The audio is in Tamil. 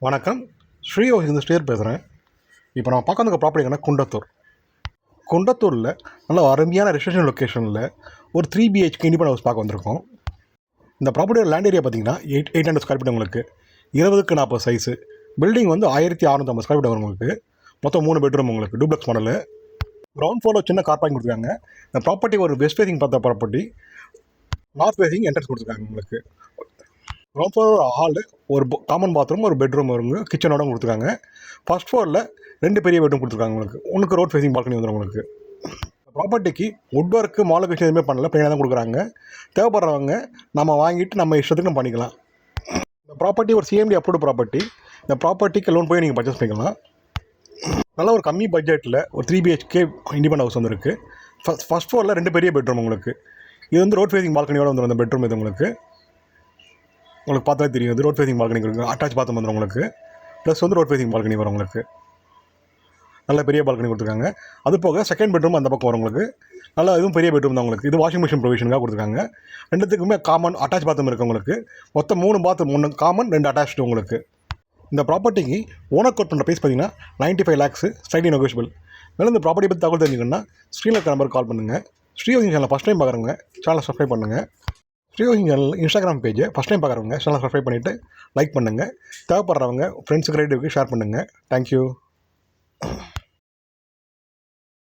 வணக்கம். ஸ்ரீயோகி இந்த ஸ்டேர் பேசுகிறேன். இப்போ நம்ம பார்க்க வந்த ப்ராப்பர்ட்டி எங்கன்னா குண்டத்தூர். குண்டத்தூரில் நல்ல அருமையான ரெசிடென்ஷியல் லொக்கேஷனில் ஒரு 3 பிஹெச்கே இண்டிபெண்டன்ட் ஹவுஸ் பார்க்க வந்திருக்கோம். இந்த ப்ராப்பர்ட்டியோட லேண்ட் ஏரியா பார்த்தீங்கன்னா 800 ஸ்கொயர் ஃபீட் உங்களுக்கு 20க்கு 40 சைஸு. பில்டிங் வந்து 1650 ஸ்கொயர் ஃபீட் வரும் உங்களுக்கு. மொத்தம் 3 பெட்ரூம் உங்களுக்கு டூப்ளெக்ஸ் மாடலு. கிரவுண்ட் ஃப்ளோரில் சின்ன கார் பார்க்கிங் கொடுத்துருக்காங்க. இந்த ப்ராப்பர்ட்டி ஒரு வெஸ்ட் ஃபேசிங் பார்த்த ப்ராப்பர்ட்டி, நார்த் ஃபேசிங் என்ட்ரன்ஸ் கொடுத்துருக்காங்க உங்களுக்கு. கிரவுண்ட் ஃப்ளோர் ஹாலு, ஒரு காமன் பாத்ரூம், ஒரு பெட்ரூம் வருங்க, கிச்சனோட கொடுத்துருக்காங்க. ஃபர்ஸ்ட் ஃப்ளோரில் 2 பெரிய பெட்ரூம் கொடுத்துருக்காங்க உங்களுக்கு. ஒன்றுக்கு ரோட் ஃபேசிங் பால்கனி வந்துடும் உங்களுக்கு. ப்ராப்பர்ட்டிக்கு வுட் ஒர்க்கு மாலுக்கு எதுவுமே பண்ணல, பிளைனாக தான் கொடுக்குறாங்க. தேவைப்படுறவங்க நம்ம வாங்கிட்டு நம்ம இஷ்டத்துக்கு நம்ம பண்ணிக்கலாம். இந்த ப்ராப்பர்ட்டி ஒரு சிஎம்டி அப்ரூவ்டு ப்ராப்பர்ட்டி. இந்த ப்ராப்பர்ட்டிக்கு லோன் போய் நீங்கள் பர்ச்சேஸ் பண்ணிக்கலாம். நல்ல ஒரு கம்மி பட்ஜெட்டில் ஒரு 3 பிஹெச்கே இண்டிபெண்டன்ட் ஹவுஸ் வந்துருக்கு. ஃபர்ஸ்ட் ஃப்ளோரில் 2 பெரிய பெட்ரூம் உங்களுக்கு. இது வந்து ரோட் ஃபேசிங் பால்கனியோட வந்துடும். இந்த பெட்ரூம் இது உங்களுக்கு பார்த்தாலே தெரியும். இது ரோட் ஃபேசிங் பால்கனி இருக்குது. அட்டாச் பாத்ரூம் வந்துடும் உங்களுக்கு. ப்ளஸ் வந்து ரோட் ஃபேசிங் பால்கனி வரும் உங்களுக்கு. நல்ல பெரிய பால்கனி கொடுத்துருக்காங்க. அது போக செகண்ட் பெட்ரூம் அந்த பக்கம் வரும் உங்களுக்கு. நல்லா இதுவும் பெரிய பெட்ரூம் தான் உங்களுக்கு. இது வாஷிங் மிஷின் ப்ரொவிஷனுக்காக கொடுத்துருக்காங்க. ரெண்டுத்துக்குமே காமன் அட்டாச் பாத்ரூம் இருக்குது உங்களுக்கு. மொத்தம் 3 பாத்ரூம், 1 காமன் 2 அட்டாச்சு உங்களுக்கு. இந்த ப்ராப்பர்ட்டிக்கு ஓனர் கோட் பண்ணுற ப்ரைஸ் பார்த்தீங்கன்னா 95 lakhs, ஸ்லைட்லி நெகோஷியபிள். மேலும் இந்த ப்ராப்பர்ட்டி பற்றி தகவல் தெரிஞ்சுக்கணுன்னா ஸ்க்ரீனில் இருக்க நம்பருக்கு கால் பண்ணுங்கள். ஸ்ரீயோகி சேனலை ஃபஸ்ட் டைம் பார்க்குறவங்க சேனலை சப்ஸ்கிரைப் பண்ணுங்கள். ஸ்ரீயோகி சேனல் இன்ஸ்டாகிராம் பேஜை ஃபஸ்ட் டைம் பார்க்குறவங்க சேனலை சப்ஸ்கிரைப் பண்ணிவிட்டு லைக் பண்ணுங்கள். தேவைப்படுறவங்க ஃப்ரெண்ட்ஸுக்கு ரிலேட்டிவ்க்கு ஷேர் பண்ணுங்கள். தேங்க்யூ.